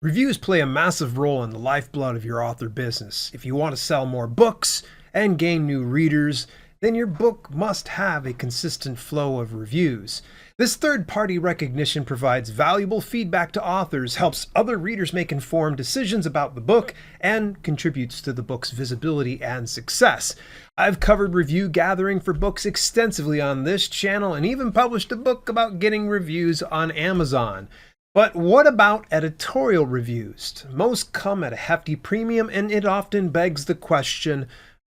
Reviews play a massive role in the lifeblood of your author business. If you want to sell more books and gain new readers, then your book must have a consistent flow of reviews. This third-party recognition provides valuable feedback to authors, helps other readers make informed decisions about the book, and contributes to the book's visibility and success. I've covered review gathering for books extensively on this channel and even published a book about getting reviews on Amazon. But what about editorial reviews? Most come at a hefty premium, and it often begs the question,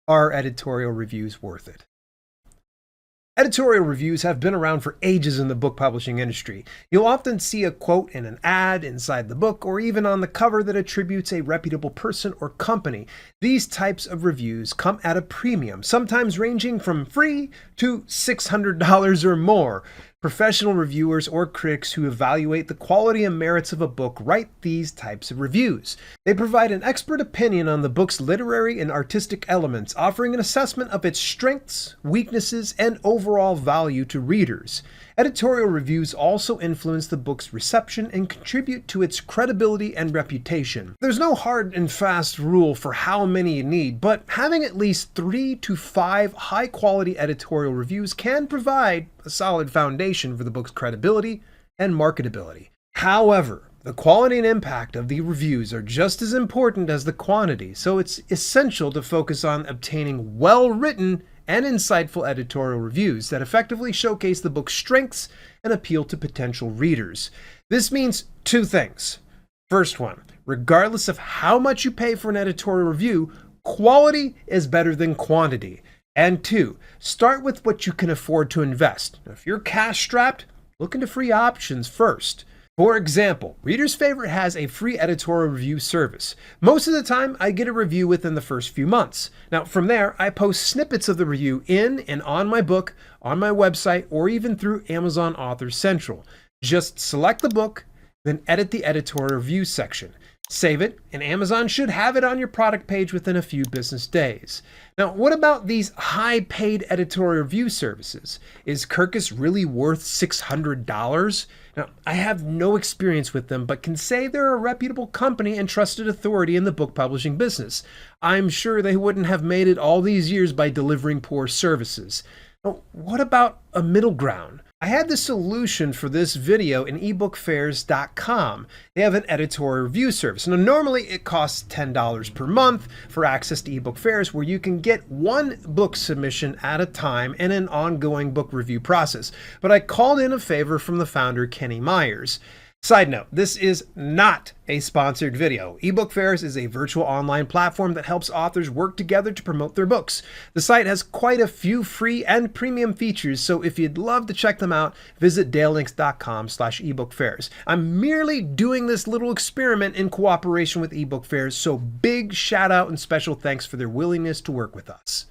are editorial reviews worth it? Editorial reviews have been around for ages in the book publishing industry. You'll often see a quote in an ad inside the book or even on the cover that attributes a reputable person or company. These types of reviews come at a premium, sometimes ranging from free to $600 or more. Professional reviewers or critics who evaluate the quality and merits of a book write these types of reviews. They provide an expert opinion on the book's literary and artistic elements, offering an assessment of its strengths, weaknesses, and overall value to readers. Editorial reviews also influence the book's reception and contribute to its credibility and reputation. There's no hard and fast rule for how many you need, but having at least 3 to 5 high-quality editorial reviews can provide a solid foundation for the book's credibility and marketability. However, the quality and impact of the reviews are just as important as the quantity, so it's essential to focus on obtaining well-written and insightful editorial reviews that effectively showcase the book's strengths and appeal to potential readers. This means 2 things. First one, regardless of how much you pay for an editorial review, quality is better than quantity. And 2, start with what you can afford to invest. Now, if you're cash-strapped, look into free options first. For example, Reader's Favorite has a free editorial review service. Most of the time, I get a review within the first few months. Now, from there, I post snippets of the review in and on my book, on my website, or even through Amazon Author Central. Just select the book, then edit the editorial review section. Save it, and Amazon should have it on your product page within a few business days. Now, what about these high-paid editorial review services? Is Kirkus really worth $600? Now, I have no experience with them, but can say they're a reputable company and trusted authority in the book publishing business. I'm sure they wouldn't have made it all these years by delivering poor services. Now, what about a middle ground? I had the solution for this video in eBookFairs.com. They have an editorial review service. Now, normally it costs $10 per month for access to eBookFairs, where you can get 1 book submission at a time and an ongoing book review process. But I called in a favor from the founder, Kenny Myers. Side note, this is not a sponsored video. eBookFairs is a virtual online platform that helps authors work together to promote their books. The site has quite a few free and premium features, so if you'd love to check them out, visit dalelinks.com/ebookfairs. I'm merely doing this little experiment in cooperation with eBookFairs, so big shout out and special thanks for their willingness to work with us.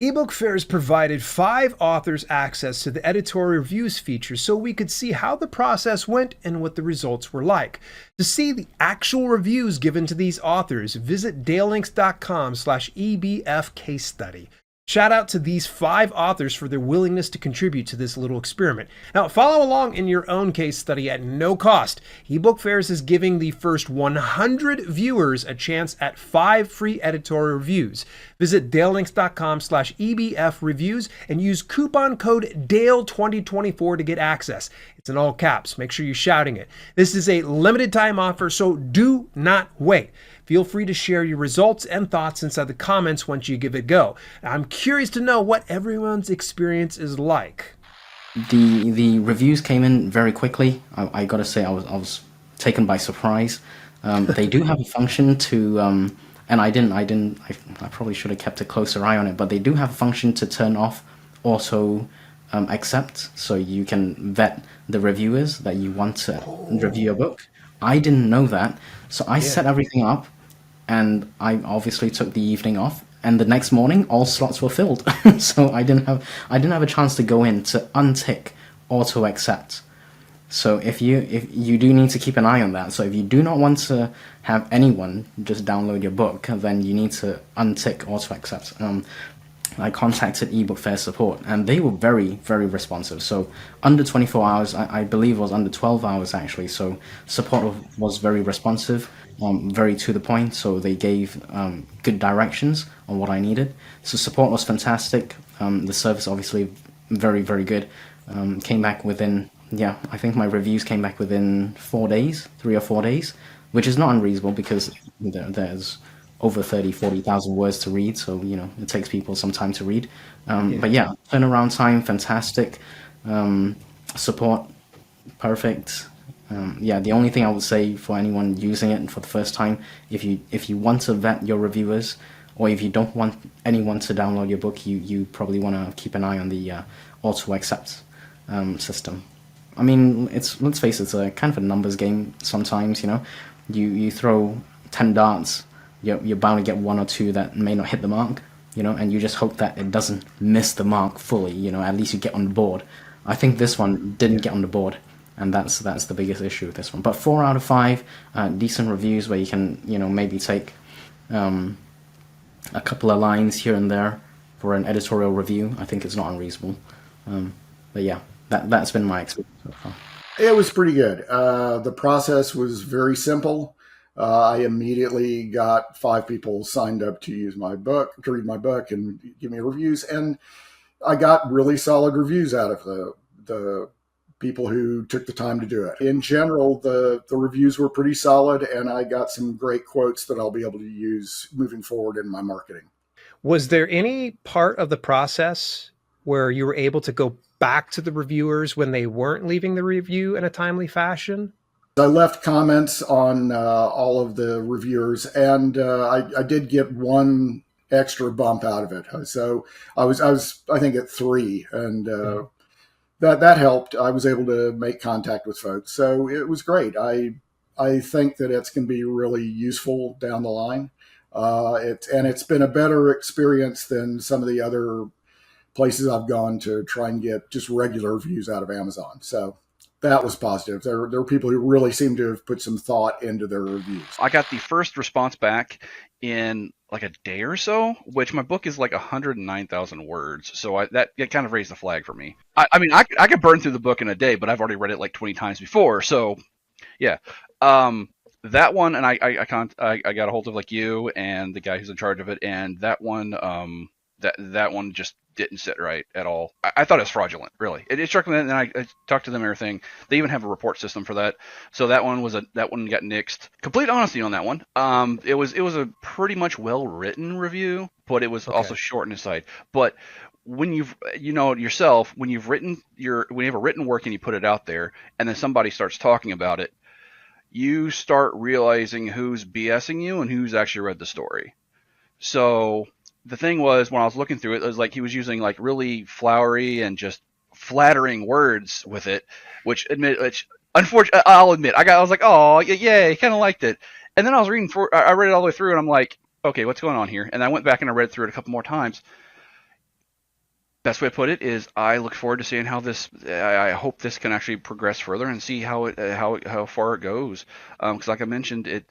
eBookFairs provided 5 authors access to the editorial reviews feature so we could see how the process went and what the results were like. To see the actual reviews given to these authors, visit dalelinks.com/ebf case study. Shout out to these 5 authors for their willingness to contribute to this little experiment. Now, follow along in your own case study at no cost. eBookFairs is giving the first 100 viewers a chance at 5 free editorial reviews. Visit dalelinks.com/ebf reviews and use coupon code DALE2024 to get access. It's in all caps. Make sure you're shouting it. This is a limited time offer, so do not wait. Feel free to share your results and thoughts inside the comments once you give it a go. I'm curious to know what everyone's experience is like. The reviews came in very quickly. I gotta say, I was taken by surprise. They do have a function to, and I probably should have kept a closer eye on it, but they do have a function to turn off auto accept, so you can vet the reviewers that you want to review your book. I didn't know that, so I set everything up, and I obviously took the evening off, and the next morning all slots were filled. So I didn't have a chance to go in to untick auto accept. So if you do need to keep an eye on that. So if you do not want to have anyone just download your book, then you need to untick auto accept. I contacted eBookFairs support, and they were very, very responsive. So under 24 hours, I believe it was under 12 hours actually. So support was very responsive, very to the point. So they gave good directions on what I needed. So support was fantastic. The service obviously very, very good. Came back within, yeah, I think my reviews came back within 4 days, 3 or 4 days, which is not unreasonable because there's over 40,000 words to read, so it takes people some time to read. But yeah, turnaround time fantastic, support perfect. Yeah, the only thing I would say for anyone using it for the first time, if you want to vet your reviewers, or if you don't want anyone to download your book, you probably want to keep an eye on the auto accept system. I mean, let's face it, it's a kind of a numbers game sometimes. You throw 10 darts, you're bound to get one or two that may not hit the mark, and you just hope that it doesn't miss the mark fully, at least you get on the board. I think this one didn't get on the board, and that's the biggest issue with this one. But 4 out of 5, decent reviews where you can, maybe take a couple of lines here and there for an editorial review. I think it's not unreasonable. But yeah, that's been my experience so far. It was pretty good. The process was very simple. I immediately got 5 people signed up to use my book, to read my book and give me reviews. And I got really solid reviews out of the people who took the time to do it. In general, the reviews were pretty solid, and I got some great quotes that I'll be able to use moving forward in my marketing. Was there any part of the process where you were able to go back to the reviewers when they weren't leaving the review in a timely fashion? I left comments on all of the reviewers, and I did get one extra bump out of it. So I was I think at 3, and that helped. I was able to make contact with folks, so it was great. I think that it's going to be really useful down the line. It's been a better experience than some of the other places I've gone to try and get just regular reviews out of Amazon. So that was positive. There were people who really seemed to have put some thought into their reviews. I got the first response back in like a day or so, which my book is like 109,000 words. So that kind of raised the flag for me. I mean, I could burn through the book in a day, but I've already read it like 20 times before. So yeah. That one, and I got a hold of like you and the guy who's in charge of it, and that one, that one just didn't sit right at all. I thought it was fraudulent, really. It struck me, and I talked to them and everything. They even have a report system for that. So that one got nixed. Complete honesty on that one. It was a pretty much well written review, but it was also short in its side. But when you have a written work and you put it out there, and then somebody starts talking about it, you start realizing who's BSing you and who's actually read the story. So the thing was, when I was looking through it, it was like he was using like really flowery and just flattering words with it, which unfortunately, I'll admit, I was like, oh yeah, he kind of liked it. And then I read it all the way through, and I'm like, okay, what's going on here? And I went back and I read through it a couple more times. Best way to put it is, I look forward to seeing how this. I hope this can actually progress further and see how far it goes. Because like I mentioned, it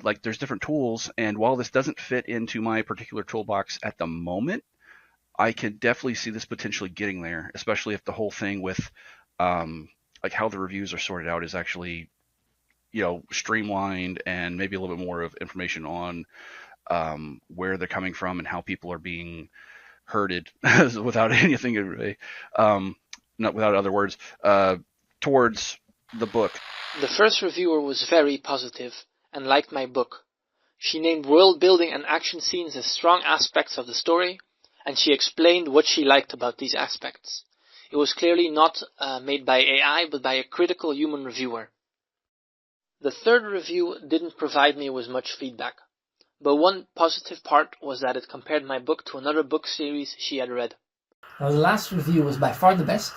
like there's different tools, and while this doesn't fit into my particular toolbox at the moment, I can definitely see this potentially getting there, especially if the whole thing with like how the reviews are sorted out is actually streamlined, and maybe a little bit more of information on where they're coming from and how people are being herded without anything not without other words towards the book. The first reviewer was very positive and liked my book. She named world building and action scenes as strong aspects of the story, and she explained what she liked about these aspects. It was clearly not made by AI, but by a critical human reviewer. The third review didn't provide me with much feedback, but one positive part was that it compared my book to another book series she had read. Now, the last review was by far the best.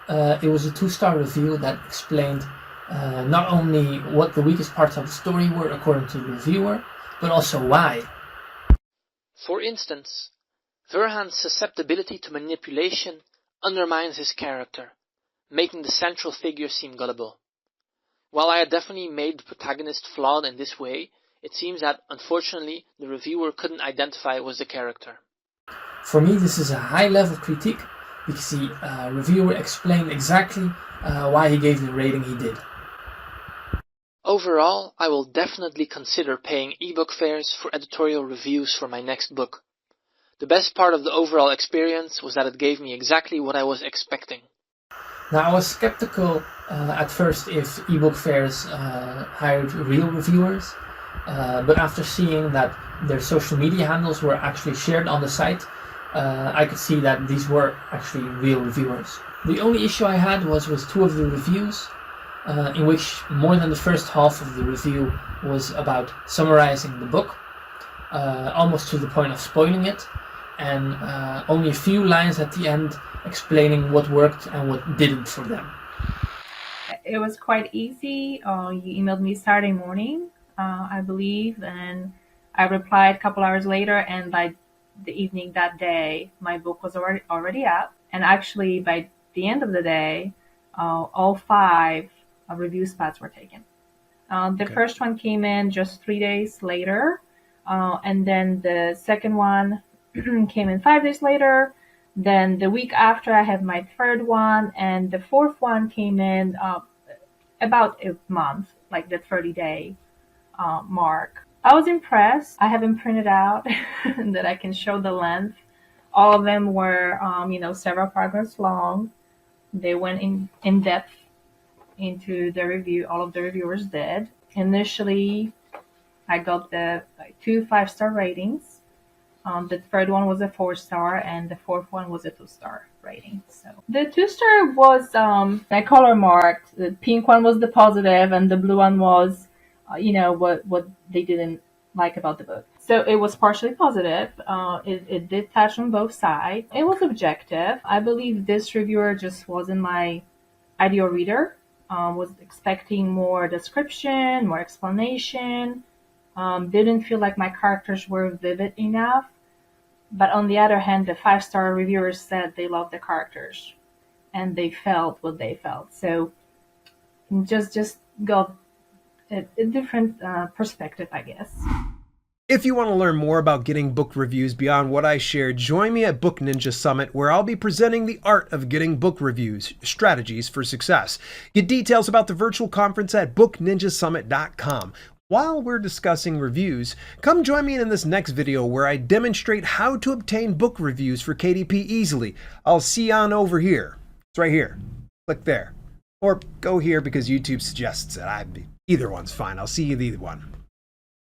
It was a 2-star review that explained not only what the weakest parts of the story were according to the reviewer, but also why. For instance, Verhan's susceptibility to manipulation undermines his character, making the central figure seem gullible. While I had definitely made the protagonist flawed in this way, it seems that, unfortunately, the reviewer couldn't identify with the character. For me, this is a high-level critique because the reviewer explained exactly why he gave the rating he did. Overall, I will definitely consider paying eBookFairs for editorial reviews for my next book. The best part of the overall experience was that it gave me exactly what I was expecting. Now, I was skeptical at first if eBookFairs hired real reviewers, but after seeing that their social media handles were actually shared on the site, I could see that these were actually real reviewers. The only issue I had was with two of the reviews, in which more than the first half of the review was about summarizing the book, almost to the point of spoiling it, and only a few lines at the end explaining what worked and what didn't for them. It was quite easy. You emailed me Saturday morning, I believe, and I replied a couple hours later, and by the evening that day, my book was already out. And actually, by the end of the day, all 5 review spots were taken. The first one came in just 3 days later, and then the second one came in 5 days later. Then the week after, I had my third one, and the fourth one came in about a month, like the 30-day mark. I was impressed. I have them printed out that I can show the length. All of them were, several paragraphs long. They went in depth into the review. All of the reviewers did. Initially, I got the 2 5-star ratings. The third one was a 4-star, and the fourth one was a 2-star rating. So the 2-star was I color marked. The pink one was the positive, and the blue one was, what they didn't like about the book. So it was partially positive. It did touch on both sides. It was objective. I believe this reviewer just wasn't my ideal reader. Was expecting more description, more explanation. Didn't feel like my characters were vivid enough. But on the other hand, the 5-star reviewers said they loved the characters and they felt what they felt. So just got a different perspective, I guess. If you want to learn more about getting book reviews beyond what I shared, join me at Book Ninja Summit, where I'll be presenting the art of getting book reviews, strategies for success. Get details about the virtual conference at bookninjasummit.com. While we're discussing reviews, come join me in this next video where I demonstrate how to obtain book reviews for KDP easily. I'll see you on over here. It's right here. Click there. Or go here because YouTube suggests it. Either one's fine. I'll see you in either one.